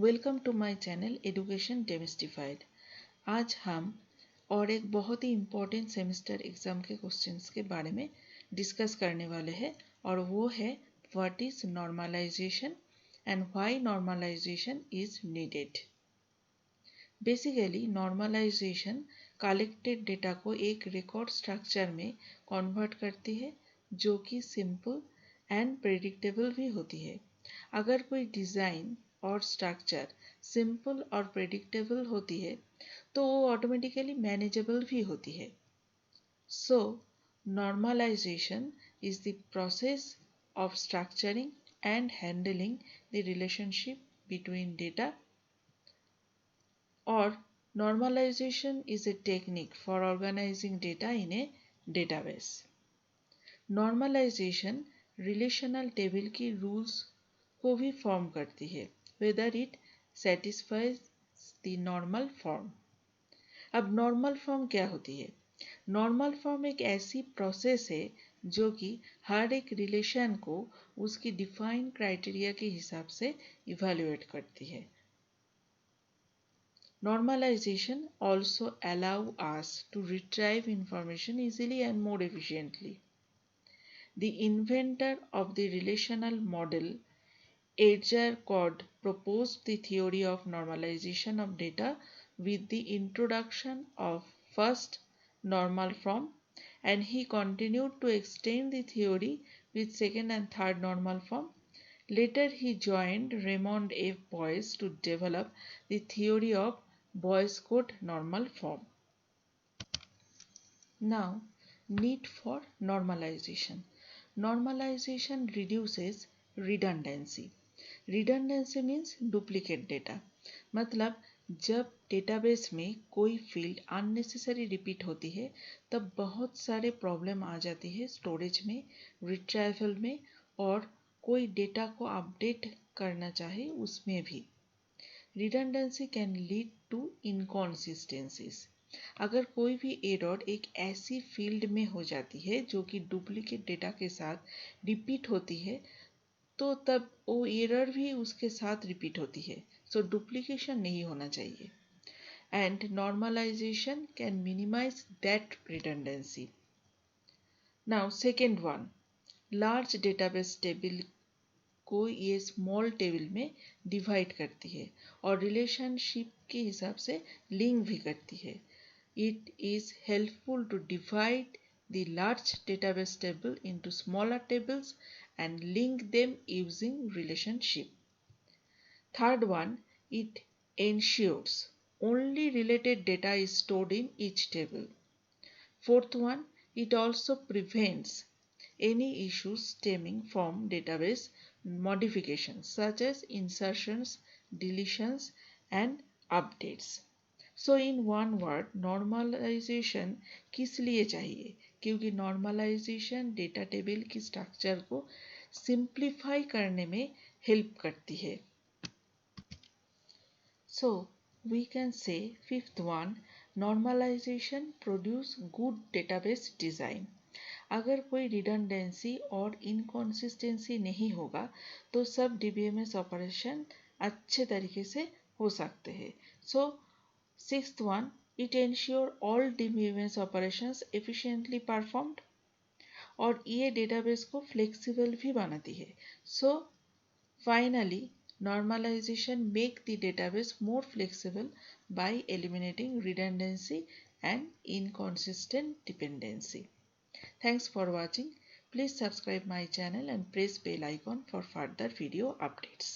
Welcome to my channel education demystified. आज हम और एक बहुत ही इम्पोर्टेंट सेमेस्टर एग्जाम के क्वेश्चंस के बारे में डिस्कस करने वाले हैं और वो है what is normalization and why normalization is needed. Basically normalization collected data को एक रिकॉर्ड स्ट्रक्चर में कन्वर्ट करती है जो कि सिंपल एंड प्रेडिक्टेबल भी होती है। अगर कोई डिज़ाइन और स्ट्रक्चर सिंपल और प्रेडिक्टेबल होती है तो वो ऑटोमेटिकली मैनेजेबल भी होती है। So normalization is the process of structuring and handling the relationship between data, or normalization is a technique for organizing data in a database. Normalization relational table की rules को भी फॉर्म करती है whether it satisfies the normal form. अब normal form क्या होती है? Normal form एक ऐसी प्रोसेस है जो कि हर एक रिलेशन को उसकी डिफाइंड क्राइटेरिया के हिसाब से इवेल्युएट करती है। Normalization also allows us to retrieve information easily and more efficiently. The inventor of the relational model, Edgar Cord, proposed the theory of normalization of data with the introduction of first normal form, and he continued to extend the theory with second and third normal form. Later, he joined Raymond F. Boyce to develop the theory of Boyce code normal form. Now, need for normalization. Normalization reduces redundancy. Redundancy means duplicate data. मतलब जब database में कोई field unnecessary repeat होती है तब बहुत सारे problem आ जाती है स्टोरेज में, रिट्राइवल में और कोई डेटा को अपडेट करना चाहे उसमें भी। Redundancy can lead to inconsistencies. अगर कोई भी एरर एक ऐसी फील्ड में हो जाती है जो कि डुप्लीकेट डेटा के साथ रिपीट होती है तो तब वो एरर भी उसके साथ रिपीट होती है। सो डुप्लीकेशन नहीं होना चाहिए and normalization can minimize that redundancy. Now second one, large database table को ये स्मॉल टेबल में डिवाइड करती है और रिलेशनशिप के हिसाब से लिंक भी करती है। It is helpful to divide the large database table into smaller tables and link them using relationship. Third one, it ensures only related data is stored in each table. Fourth one, it also prevents any issues stemming from database modifications such as insertions, deletions, and updates. So in one word, normalization किस लिए चाहिए? क्योंकि normalization data table की structure को simplify करने में help करती है। So we can say fifth one, normalization produce good database design. अगर कोई रिडंडेंसी और इनकॉन्सिस्टेंसी नहीं होगा तो सब डीबीएमएस ऑपरेशन अच्छे तरीके से हो सकते हैं। So sixth one, it ensure all DBMS operations efficiently performed और ये डेटाबेस को फ्लेक्सिबल भी बनाती है। So finally normalization make the database more flexible by eliminating redundancy and inconsistent dependency. Thanks for watching. Please subscribe my channel and press bell icon for further video updates.